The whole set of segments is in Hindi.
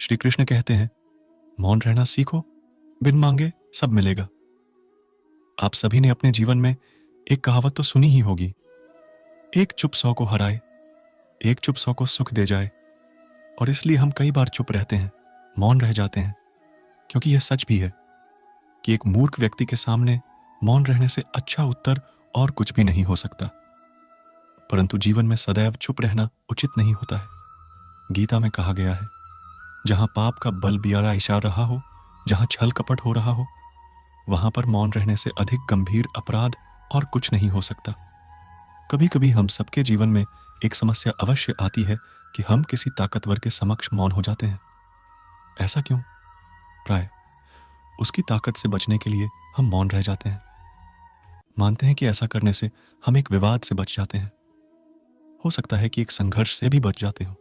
श्री कृष्ण कहते हैं, मौन रहना सीखो, बिन मांगे सब मिलेगा। आप सभी ने अपने जीवन में एक कहावत तो सुनी ही होगी, एक चुप सौ को हराए, एक चुप सौ को सुख दे जाए। और इसलिए हम कई बार चुप रहते हैं, मौन रह जाते हैं, क्योंकि यह सच भी है कि एक मूर्ख व्यक्ति के सामने मौन रहने से अच्छा उत्तर और कुछ भी नहीं हो सकता। परंतु जीवन में सदैव चुप रहना उचित नहीं होता है। गीता में कहा गया है, जहां पाप का बल बियारा इशार रहा हो, जहां छल कपट हो रहा हो, वहां पर मौन रहने से अधिक गंभीर अपराध और कुछ नहीं हो सकता। कभी कभी हम सबके जीवन में एक समस्या अवश्य आती है कि हम किसी ताकतवर के समक्ष मौन हो जाते हैं। ऐसा क्यों? प्राय उसकी ताकत से बचने के लिए हम मौन रह जाते हैं। मानते हैं कि ऐसा करने से हम एक विवाद से बच जाते हैं, हो सकता है कि एक संघर्ष से भी बच जाते हो।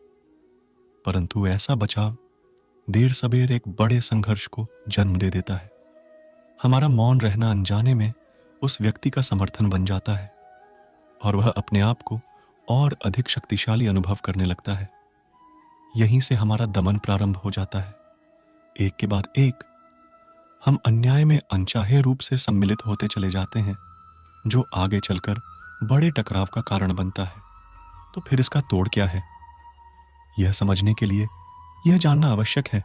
परंतु ऐसा बचाव देर सबेर एक बड़े संघर्ष को जन्म दे देता है। हमारा मौन रहना अनजाने में उस व्यक्ति का समर्थन बन जाता है और वह अपने आप को और अधिक शक्तिशाली अनुभव करने लगता है। यहीं से हमारा दमन प्रारंभ हो जाता है। एक के बाद एक हम अन्याय में अनचाहे रूप से सम्मिलित होते चले जाते हैं, जो आगे चलकर बड़े टकराव का कारण बनता है। तो फिर इसका तोड़ क्या है? यह समझने के लिए यह जानना आवश्यक है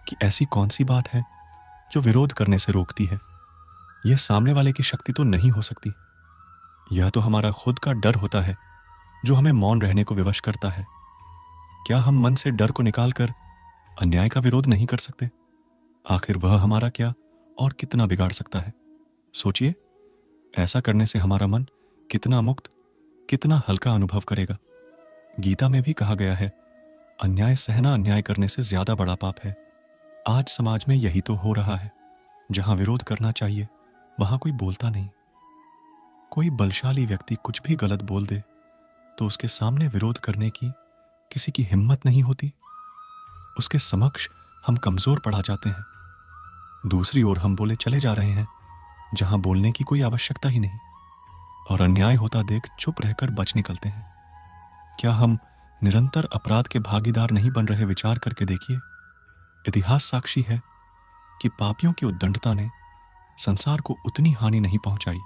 कि ऐसी कौन सी बात है जो विरोध करने से रोकती है। यह सामने वाले की शक्ति तो नहीं हो सकती। यह तो हमारा खुद का डर होता है जो हमें मौन रहने को विवश करता है। क्या हम मन से डर को निकालकर अन्याय का विरोध नहीं कर सकते? आखिर वह हमारा क्या और कितना बिगाड़ सकता है? सोचिए, ऐसा करने से हमारा मन कितना मुक्त, कितना हल्का अनुभव करेगा। गीता में भी कहा गया है, अन्याय सहना अन्याय करने से ज्यादा बड़ा पाप है। आज समाज में यही तो हो रहा है। जहां विरोध करना चाहिए वहां कोई बोलता नहीं। कोई बलशाली व्यक्ति कुछ भी गलत बोल दे तो उसके सामने विरोध करने की किसी की हिम्मत नहीं होती। उसके समक्ष हम कमजोर पड़ा जाते हैं। दूसरी ओर हम बोले चले जा रहे हैं जहां बोलने की कोई आवश्यकता ही नहीं, और अन्याय होता देख चुप रहकर बच निकलते हैं। क्या हम निरंतर अपराध के भागीदार नहीं बन रहे? विचार करके देखिए। इतिहास साक्षी है कि पापियों की उद्दंडता ने संसार को उतनी हानि नहीं पहुंचाई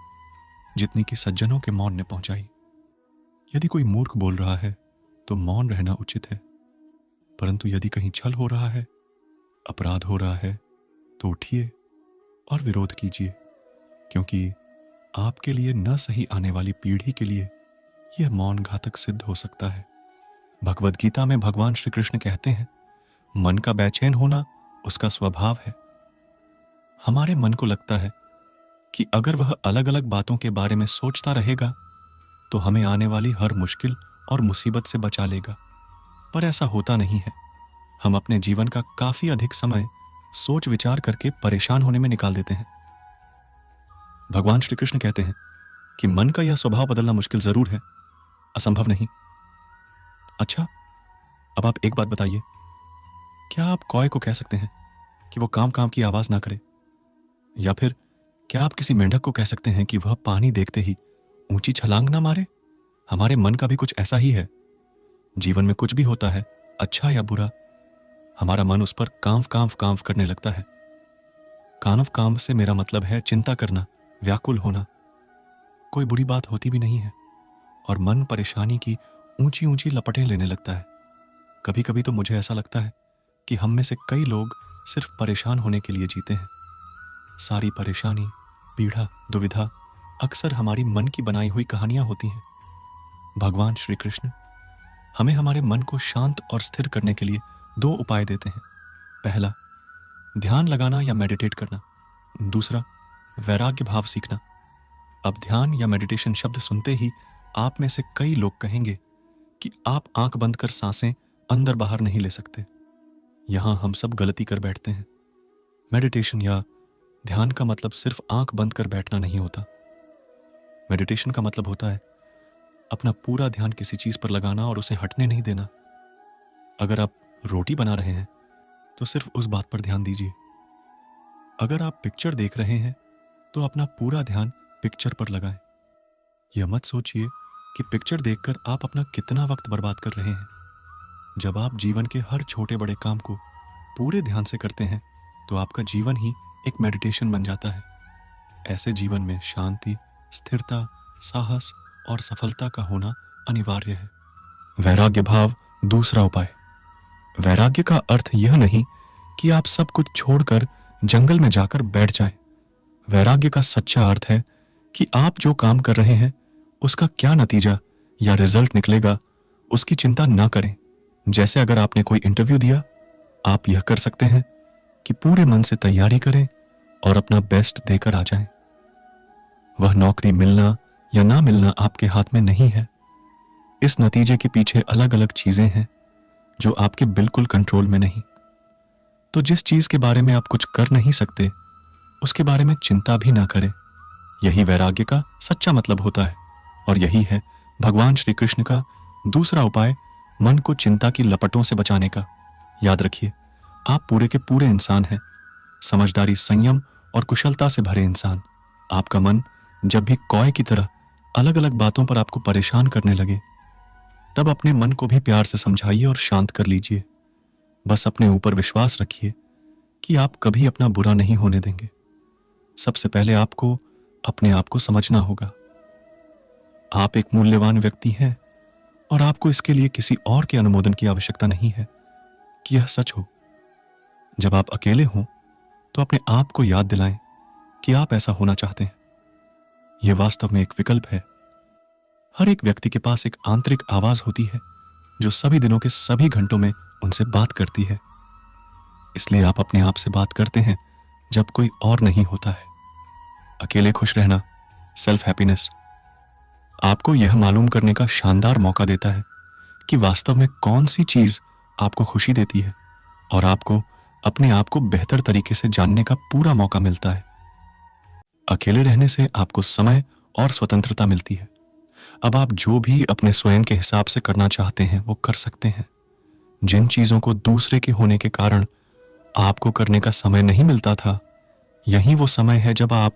जितनी कि सज्जनों के मौन ने पहुंचाई। यदि कोई मूर्ख बोल रहा है तो मौन रहना उचित है, परंतु यदि कहीं छल हो रहा है, अपराध हो रहा है, तो उठिए और विरोध कीजिए, क्योंकि आपके लिए न सही आने वाली पीढ़ी के लिए यह मौन घातक सिद्ध हो सकता है। भगवद गीता में भगवान श्री कृष्ण कहते हैं, मन का बेचैन होना उसका स्वभाव है। हमारे मन को लगता है कि अगर वह अलग अलग बातों के बारे में सोचता रहेगा तो हमें आने वाली हर मुश्किल और मुसीबत से बचा लेगा। पर ऐसा होता नहीं है। हम अपने जीवन का काफी अधिक समय सोच विचार करके परेशान होने में निकाल देते हैं। भगवान श्री कृष्ण कहते हैं कि मन का यह स्वभाव बदलना मुश्किल जरूर है, असंभव नहीं। अच्छा, अब आप एक बात बताइए, क्या आप कौए को कह सकते हैं कि वो काम काम की आवाज ना करे? या फिर क्या आप किसी मेंढक को कह सकते हैं कि वह पानी देखते ही ऊंची छलांग ना मारे? हमारे मन का भी कुछ ऐसा ही है। जीवन में कुछ भी होता है, अच्छा या बुरा, हमारा मन उस पर कांव कांव कांव करने लगता है। कानव कांव से मेरा मतलब है चिंता करना, व्याकुल होना। कोई बुरी बात होती भी नहीं है और मन परेशानी की ऊंची ऊंची लपटें लेने लगता है। कभी कभी तो मुझे ऐसा लगता है कि हम में से कई लोग सिर्फ परेशान होने के लिए जीते हैं। सारी परेशानी, पीड़ा, दुविधा अक्सर हमारी मन की बनाई हुई कहानियां होती हैं। भगवान श्री कृष्ण हमें हमारे मन को शांत और स्थिर करने के लिए दो उपाय देते हैं। पहला, ध्यान लगाना या मेडिटेट करना। दूसरा, वैराग्य भाव सीखना। अब ध्यान या मेडिटेशन शब्द सुनते ही आप में से कई लोग कहेंगे कि आप आंख बंद कर सांसें अंदर बाहर नहीं ले सकते। यहां हम सब गलती कर बैठते हैं। मेडिटेशन या ध्यान का मतलब सिर्फ आंख बंद कर बैठना नहीं होता। मेडिटेशन का मतलब होता है अपना पूरा ध्यान किसी चीज पर लगाना और उसे हटने नहीं देना। अगर आप रोटी बना रहे हैं तो सिर्फ उस बात पर ध्यान दीजिए। अगर आप पिक्चर देख रहे हैं तो अपना पूरा ध्यान पिक्चर पर लगाएं। यह मत सोचिए कि पिक्चर देखकर आप अपना कितना वक्त बर्बाद कर रहे हैं, जब आप जीवन के हर छोटे बड़े काम को पूरे ध्यान से करते हैं तो आपका जीवन ही एक मेडिटेशन बन जाता है। ऐसे जीवन में शांति, स्थिरता, साहस और सफलता का होना अनिवार्य है। वैराग्य भाव दूसरा उपाय। वैराग्य का अर्थ यह नहीं कि आप सब कुछ छोड़कर जंगल में जाकर बैठ जाएं। वैराग्य का सच्चा अर्थ है कि आप जो काम कर रहे हैं उसका क्या नतीजा या रिजल्ट निकलेगा उसकी चिंता ना करें। जैसे अगर आपने कोई इंटरव्यू दिया, आप यह कर सकते हैं कि पूरे मन से तैयारी करें और अपना बेस्ट देकर आ जाएं। वह नौकरी मिलना या ना मिलना आपके हाथ में नहीं है। इस नतीजे के पीछे अलग अलग चीजें हैं जो आपके बिल्कुल कंट्रोल में नहीं। तो जिस चीज के बारे में आप कुछ कर नहीं सकते उसके बारे में चिंता भी ना करें। यही वैराग्य का सच्चा मतलब होता है और यही है भगवान श्री कृष्ण का दूसरा उपाय, मन को चिंता की लपटों से बचाने का। याद रखिए, आप पूरे के पूरे इंसान हैं, समझदारी, संयम और कुशलता से भरे इंसान। आपका मन जब भी कौए की तरह अलग अलग बातों पर आपको परेशान करने लगे, तब अपने मन को भी प्यार से समझाइए और शांत कर लीजिए। बस अपने ऊपर विश्वास रखिए कि आप कभी अपना बुरा नहीं होने देंगे। सबसे पहले आपको अपने आप को समझना होगा। आप एक मूल्यवान व्यक्ति हैं और आपको इसके लिए किसी और के अनुमोदन की आवश्यकता नहीं है कि यह सच हो। जब आप अकेले हों तो अपने आप को याद दिलाएं कि आप ऐसा होना चाहते हैं। यह वास्तव में एक विकल्प है। हर एक व्यक्ति के पास एक आंतरिक आवाज होती है जो सभी दिनों के सभी घंटों में उनसे बात करती है। इसलिए आप अपने आप से बात करते हैं जब कोई और नहीं होता है। अकेले खुश रहना, सेल्फ हैप्पीनेस, आपको यह मालूम करने का शानदार मौका देता है कि वास्तव में कौन सी चीज आपको खुशी देती है और आपको अपने आप को बेहतर तरीके से जानने का पूरा मौका मिलता है। अकेले रहने से आपको समय और स्वतंत्रता मिलती है। अब आप जो भी अपने स्वयं के हिसाब से करना चाहते हैं वो कर सकते हैं। जिन चीजों को दूसरे के होने के कारण आपको करने का समय नहीं मिलता था, यही वो समय है जब आप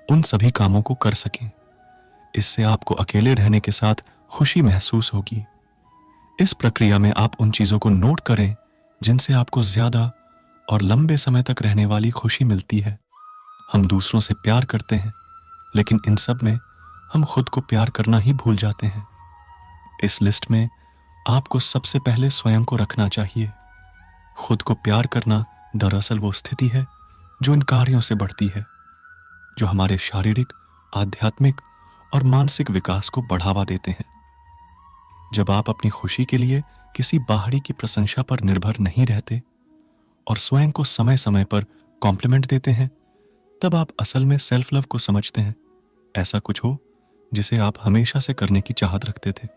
उन सभी कामों को कर सकें। इससे आपको अकेले रहने के साथ खुशी महसूस होगी। इस प्रक्रिया में आप उन चीजों को नोट करें जिनसे आपको ज्यादा और लंबे समय तक रहने वाली खुशी मिलती है। हम दूसरों से प्यार करते हैं, लेकिन इन सब में हम खुद को प्यार करना ही भूल जाते हैं। इस लिस्ट में आपको सबसे पहले स्वयं को रखना चाहिए। खुद को प्यार करना दरअसल वो स्थिति है जो इन कार्यों से बढ़ती है, जो हमारे शारीरिक, आध्यात्मिक और मानसिक विकास को बढ़ावा देते हैं। जब आप अपनी खुशी के लिए किसी बाहरी की प्रशंसा पर निर्भर नहीं रहते और स्वयं को समय समय पर कॉम्प्लीमेंट देते हैं, तब आप असल में सेल्फ लव को समझते हैं। ऐसा कुछ हो जिसे आप हमेशा से करने की चाहत रखते थे।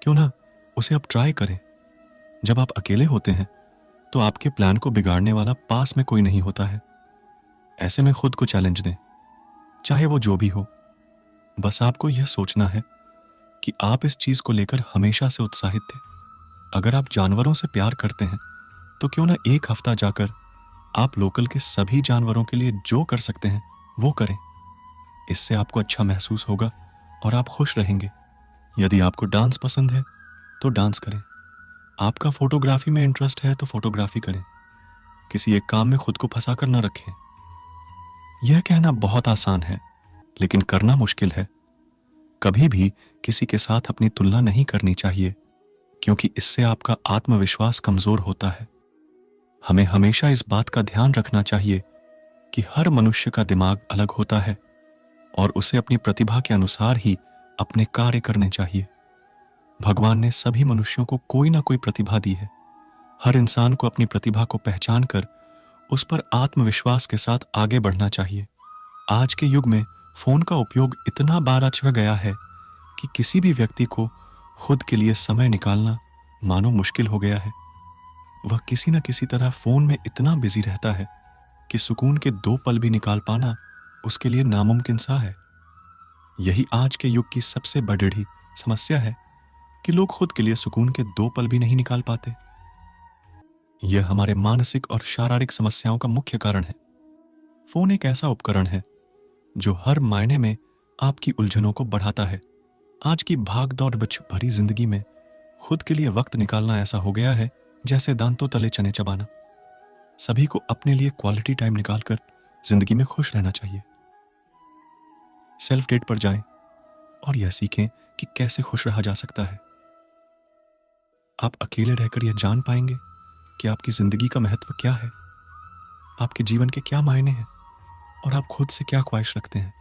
क्यों ना उसे अब ट्राई करें। जब आप अकेले होते हैं तो आपके प्लान को बिगाड़ने वाला पास में कोई नहीं होता है। ऐसे में खुद को चैलेंज दें, चाहे वो जो भी हो। बस आपको यह सोचना है कि आप इस चीज को लेकर हमेशा से उत्साहित थे। अगर आप जानवरों से प्यार करते हैं तो क्यों ना एक हफ्ता जाकर आप लोकल के सभी जानवरों के लिए जो कर सकते हैं वो करें। इससे आपको अच्छा महसूस होगा और आप खुश रहेंगे। यदि आपको डांस पसंद है तो डांस करें। आपका फोटोग्राफी में इंटरेस्ट है तो फोटोग्राफी करें। किसी एक काम में खुद को फंसा कर न रखें। यह कहना बहुत आसान है, लेकिन करना मुश्किल है। कभी भी किसी के साथ अपनी तुलना नहीं करनी चाहिए, क्योंकि इससे आपका आत्मविश्वास कमजोर होता है। हमें हमेशा इस बात का ध्यान रखना चाहिए कि हर मनुष्य का दिमाग अलग होता है और उसे अपनी प्रतिभा के अनुसार ही अपने कार्य करने चाहिए। भगवान ने सभी मनुष्यों को कोई ना कोई प्रतिभा दी है। हर इंसान को अपनी प्रतिभा को पहचान कर उस पर आत्मविश्वास के साथ आगे बढ़ना चाहिए। आज के युग में फोन का उपयोग इतना बढ़ गया है कि किसी भी व्यक्ति को खुद के लिए समय निकालना मानो मुश्किल हो गया है। वह किसी न किसी तरह फोन में इतना बिजी रहता है कि सुकून के 2 पल भी निकाल पाना उसके लिए नामुमकिन सा है। यही आज के युग की सबसे बड़ी समस्या है कि लोग खुद के लिए सुकून के 2 पल भी नहीं निकाल पाते। यह हमारे मानसिक और शारीरिक समस्याओं का मुख्य कारण है। फोन एक ऐसा उपकरण है जो हर मायने में आपकी उलझनों को बढ़ाता है। आज की भाग दौड़ भरी जिंदगी में खुद के लिए वक्त निकालना ऐसा हो गया है जैसे दांतों तले चने चबाना। सभी को अपने लिए क्वालिटी टाइम निकालकर जिंदगी में खुश रहना चाहिए। सेल्फ डेट पर जाएं और यह सीखें कि कैसे खुश रहा जा सकता है। आप अकेले रहकर यह जान पाएंगे कि आपकी जिंदगी का महत्व क्या है, आपके जीवन के क्या मायने हैं और आप खुद से क्या ख्वाहिश रखते हैं।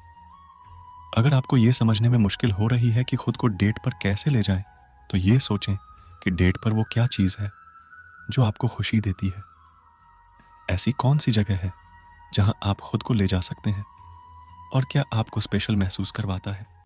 अगर आपको यह समझने में मुश्किल हो रही है कि खुद को डेट पर कैसे ले जाएं, तो ये सोचें कि डेट पर वो क्या चीज़ है जो आपको खुशी देती है। ऐसी कौन सी जगह है जहां आप खुद को ले जा सकते हैं और क्या आपको स्पेशल महसूस करवाता है।